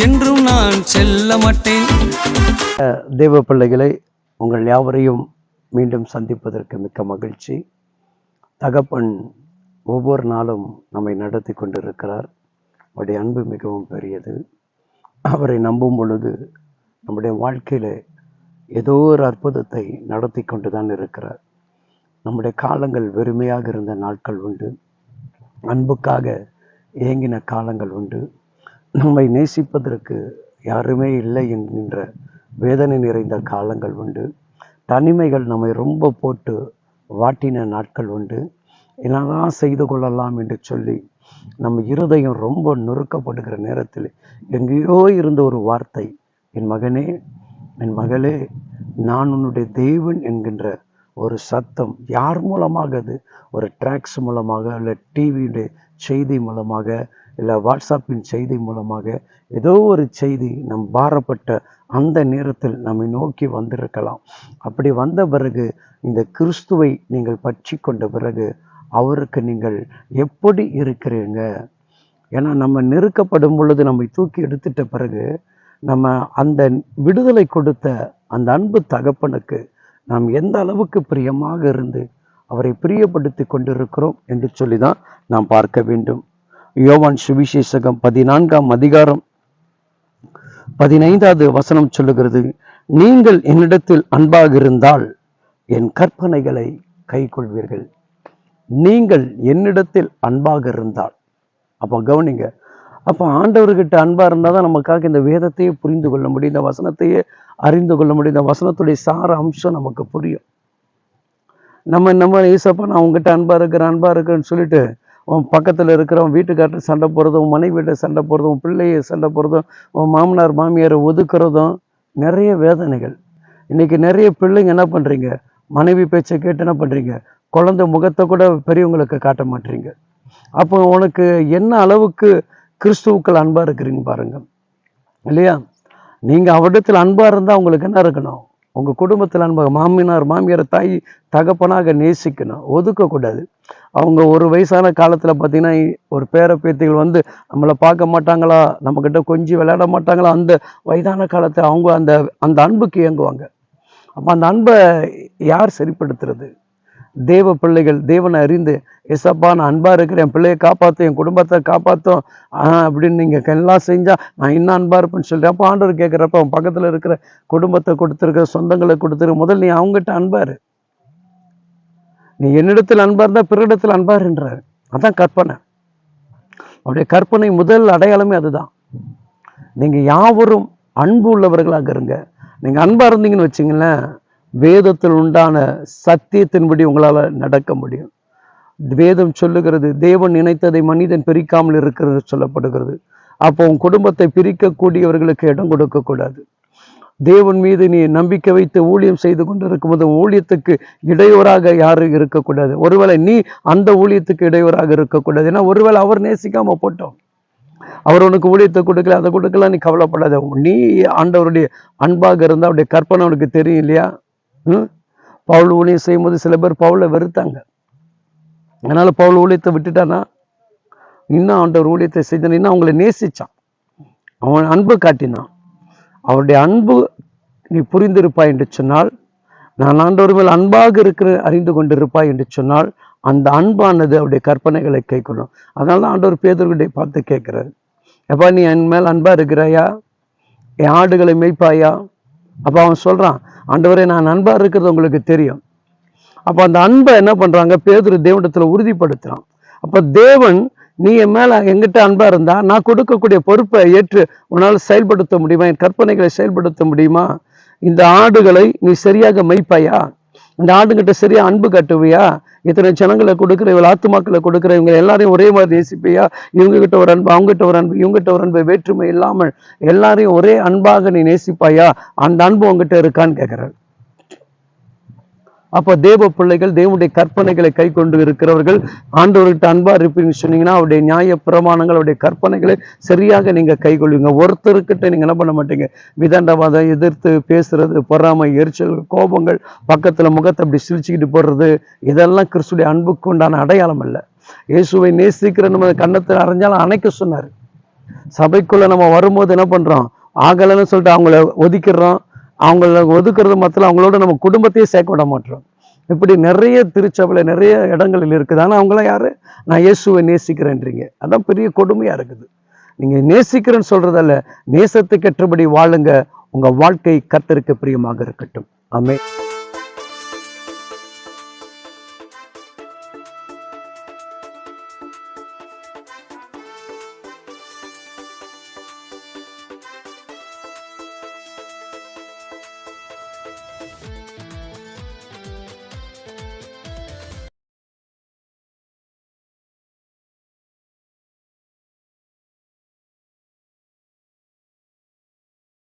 என்றும் நான் செல்ல மாட்டேன். தேவ பிள்ளைகளை, உங்கள் யாவரையும் மீண்டும் சந்திப்பதற்கு மிக்க மகிழ்ச்சி. தகப்பன் ஒவ்வொரு நாளும் நம்மை நடத்தி கொண்டிருக்கிறார். அவருடைய அன்பு மிகவும் பெரியது. அவரை நம்பும் பொழுது நம்முடைய வாழ்க்கையில் ஏதோ ஒரு அற்புதத்தை நடத்தி கொண்டு தான் இருக்கிறார். நம்முடைய காலங்கள் வெறுமையாக இருந்த நாட்கள் உண்டு, அன்புக்காக ஏங்கின காலங்கள் உண்டு, நம்மை நேசிப்பதற்கு யாருமே இல்லை என்கின்ற வேதனை நிறைந்த காலங்கள் உண்டு, தனிமைகள் நம்மை ரொம்ப போட்டு வாட்டின நாட்கள் உண்டு. என்னதான் செய்து கொள்ளலாம் என்று சொல்லி நம்ம இருதயம் ரொம்ப நொறுக்கப்படுகிற நேரத்தில் எங்கேயோ இருந்த ஒரு வார்த்தை, என் மகனே, என் மகளே, நான் உன்னுடைய தேவன் என்கின்ற ஒரு சத்தம். யார் மூலமாக? அது ஒரு ட்ராக்ஸ் மூலமாக, இல்லை டிவியுடைய செய்தி மூலமாக, இல்லை வாட்ஸ்அப்பின் செய்தி மூலமாக, ஏதோ ஒரு செய்தி நம் பாரப்பட்ட அந்த நேரத்தில் நம்மை நோக்கி வந்திருக்கலாம். அப்படி வந்த பிறகு இந்த கிறிஸ்துவை நீங்கள் பற்றி கொண்ட பிறகு அவருக்கு நீங்கள் எப்படி இருக்கிறீங்க? ஏன்னா நம்ம நெருக்கப்படும் பொழுது நம்மை தூக்கி எடுத்துட்ட பிறகு நம்ம அந்த விடுதலை கொடுத்த அந்த அன்பு தகப்பனுக்கு நாம் எந்த அளவுக்கு பிரியமாக இருந்து அவரை பிரியப்படுத்தி கொண்டிருக்கிறோம் என்று சொல்லி தான் நாம் பார்க்க வேண்டும். யோவான் சுவிசேஷகம் 14ஆம் அதிகாரம் 15வது வசனம் சொல்லுகிறது, நீங்கள் என்னிடத்தில் அன்பாக இருந்தால் என் கற்பனைகளை கைக்கொள்வீர்கள். நீங்கள் என்னிடத்தில் அன்பாக இருந்தால், அப்போ கவனிங்க, அப்போ ஆண்டவர்கிட்ட அன்பா இருந்தால் தான் நமக்காக இந்த வேதத்தையே புரிந்து கொள்ள முடியும், இந்த வசனத்தையே அறிந்து கொள்ள முடியும், இந்த வசனத்துடைய சார அம்சம் நமக்கு புரியும். நம்ம ஏசப்பா நான் உங்ககிட்ட அன்பா இருக்கிறேன்னு சொல்லிட்டு உன் பக்கத்தில் இருக்கிறவன் வீட்டுக்கார்ட்ட சண்டை போடுறதும், உன் மனைவியிட்ட சண்டை போடுறதும், உன் பிள்ளையை சண்டை போடுறதும், உன் மாமனார் மாமியாரை ஒதுக்குறதும் நிறைய வேதனைகள். இன்னைக்கு நிறைய பிள்ளைங்க என்ன பண்ணுறீங்க? மனைவி பேச்சை கேட்டு என்ன பண்ணுறீங்க? குழந்தை முகத்தை கூட பெரியவங்களுக்கு காட்ட மாட்டீங்க. அப்போ உனக்கு என்ன அளவுக்கு கிறிஸ்துவுக்கள் அன்பா இருக்கிறீங்க பாருங்க, இல்லையா? நீங்க அவரிடத்தில் அன்பா இருந்தா உங்களுக்கு என்ன இருக்கணும்? உங்க குடும்பத்தில் அன்பாக மாமியார் மாமியாரை தாய் தகப்பனாக நேசிக்கணும், ஒதுக்கக்கூடாது. அவங்க ஒரு வயசான காலத்துல பார்த்தீங்கன்னா ஒரு பேர பேத்திகள் வந்து நம்மளை பார்க்க மாட்டாங்களா, நம்மக்கிட்ட கொஞ்சம் விளையாட மாட்டாங்களா, அந்த வயதான காலத்தை அவங்க அந்த அந்த அன்புக்கு இயங்குவாங்க. அப்போ அந்த அன்பை யார் சரிப்படுத்துறது? தேவ பிள்ளைகள் தேவனை அறிந்து, எசப்பா நான் அன்பா இருக்கிறேன், என் பிள்ளையை காப்பாற்றும், என் குடும்பத்தை காப்பாற்றும் அப்படின்னு நீங்க எல்லாம் செஞ்சா நான் இன்னும் அன்பா இருப்பேன்னு சொல்லிட்டு, அப்போ ஆண்டவர் கேட்குறப்ப அவன் பக்கத்துல இருக்கிற குடும்பத்தை கொடுத்துருக்க, சொந்தங்களை கொடுத்துருக்க, முதல் நீ அவங்ககிட்ட அன்பாரு. நீ என்னிடத்தில் அன்பா இருந்தா பிறரிடத்தில் அன்பாருன்றாரு. அதான் கற்பனை. அவருடைய கற்பனை முதல் அடையாளமே அதுதான். நீங்க யாவரும் அன்பு உள்ளவர்களாக இருங்க. நீங்க அன்பா இருந்தீங்கன்னு வச்சுங்களேன், வேதத்தில் உண்டான சத்தியத்தின்படி உங்களால நடக்க முடியும். வேதம் சொல்லுகிறது, தேவன் நினைத்ததை மனிதன் பிரிக்காமல் இருக்கிறது சொல்லப்படுகிறது. அப்போ உன் குடும்பத்தை பிரிக்கக்கூடியவர்களுக்கு இடம் கொடுக்க கூடாது. தேவன் மீது நீ நம்பிக்கை வைத்து ஊழியம் செய்து கொண்டு இருக்கும்போது ஊழியத்துக்கு இடையூறாக யாரும் இருக்கக்கூடாது. ஒருவேளை நீ அந்த ஊழியத்துக்கு இடையூறாக இருக்கக்கூடாது. ஏன்னா ஒருவேளை அவர் நேசிக்காம போட்டோம், அவர் உனக்கு ஊழியத்தை கொடுக்கல, அதை கொடுக்கலாம், நீ கவலைப்படாத. நீ ஆண்டவருடைய அன்பாக இருந்தால் அவருடைய கற்பனை உனக்கு தெரியும் இல்லையா? பவுல் ஊழியம் செய்யும் போது சில பேர் பவுலை வெறுத்தாங்க. அதனால பவுல் ஊழியத்தை விட்டுட்டானா, இன்னும் ஆண்டவர் ஊழியத்தை செய்தான், இன்னும் அவங்களை நேசிச்சான், அவன் அன்பு காட்டினான். அவருடைய அன்பு நீ புரிந்திருப்பாய் என்று சொன்னால், நான் ஆண்டவர் மேல் அன்பாக இருக்கிற அறிந்து கொண்டிருப்பாய் என்று சொன்னால், அந்த அன்பானது அவருடைய கற்பனைகளை கைக்கொள்ளும். அதனால தான் ஆண்டவர் பேதுருவை பார்த்து கேட்கிறாரு, எப்பா நீ என் மேல் அன்பா இருக்கிறாயா? என் ஆடுகளை மேய்ப்பாயா? அப்ப அவன் சொல்றான், ஆண்டவரே நான் அன்பா இருக்கிறது உங்களுக்கு தெரியும். அப்ப அந்த அன்பை என்ன பண்றாங்க? பேதுரு தேவனிடத்துல உறுதிப்படுத்துறான். அப்ப தேவன், நீ என் மேல எங்கிட்ட அன்பா இருந்தா நான் கொடுக்கக்கூடிய பொறுப்பை ஏற்று உன்னால் செயல்படுத்த முடியுமா? என் கற்பனைகளை செயல்படுத்த முடியுமா? இந்த ஆடுகளை நீ சரியாக மேய்ப்பாயா? இந்த ஆடுகிட்ட சரியா அன்பு கட்டுவியா? இத்தனை ஜனங்களை கொடுக்குற, இவள் ஆத்துமாக்களை கொடுக்குற, இவங்க எல்லாரையும் ஒரே மாதிரி நேசிப்பியா? இவங்க கிட்ட ஒரு அன்பு, அவங்ககிட்ட ஒரு அன்பு, இவங்ககிட்ட ஒரு அன்பு, வேற்றுமை இல்லாமல் எல்லாரையும் ஒரே அன்பாக நீ நேசிப்பாயா? அந்த அன்பு உங்ககிட்ட இருக்கான்னு கேட்கிறார். அப்போ தேவ பிள்ளைகள் தேவனுடைய கற்பனைகளை கை கொண்டு இருக்கிறவர்கள் ஆண்டவர்கிட்ட அன்பா இருப்பீங்கன்னு சொன்னீங்கன்னா அவருடைய நியாய பிரமாணங்கள், அவருடைய கற்பனைகளை சரியாக நீங்க கை கொள்வீங்க. ஒருத்தருக்கிட்ட நீங்க என்ன பண்ண மாட்டீங்க? விதண்டவாதம், எதிர்த்து பேசுறது, பொறாமை, எரிச்சல், கோபங்கள், பக்கத்துல முகத்தை அப்படி சிரிச்சுக்கிட்டு போடுறது, இதெல்லாம் கிறிஸ்துடைய அன்புக்கு உண்டான அடையாளம் அல்ல. இயேசுவை நேசிக்கிற நம்ம கன்னத்தில் அரைஞ்சாலும் அணைக்க சொன்னார். சபைக்குள்ள நம்ம வரும்போது என்ன பண்றோம், ஆகலைன்னு சொல்லிட்டு அவங்கள ஒதுக்கிடுறோம். அவங்கள ஒதுக்குறது மாத்திரம் அவங்களோட நம்ம குடும்பத்தையே சேர்க்க விட மாட்டோம். இப்படி நிறைய திருச்சபையில நிறைய இடங்களில் இருக்குது. ஆனா அவங்களாம் யாரு, நான் இயேசுவை நேசிக்கிறேன்றீங்க. அதான் பெரிய கொடுமையா இருக்குது. நீங்க நேசிக்கிறேன்னு சொல்றதல்ல, நேசத்துக்கேற்றபடி வாழுங்க. உங்க வாழ்க்கை கர்த்தருக்கு பிரியமாக இருக்கட்டும். ஆமென்.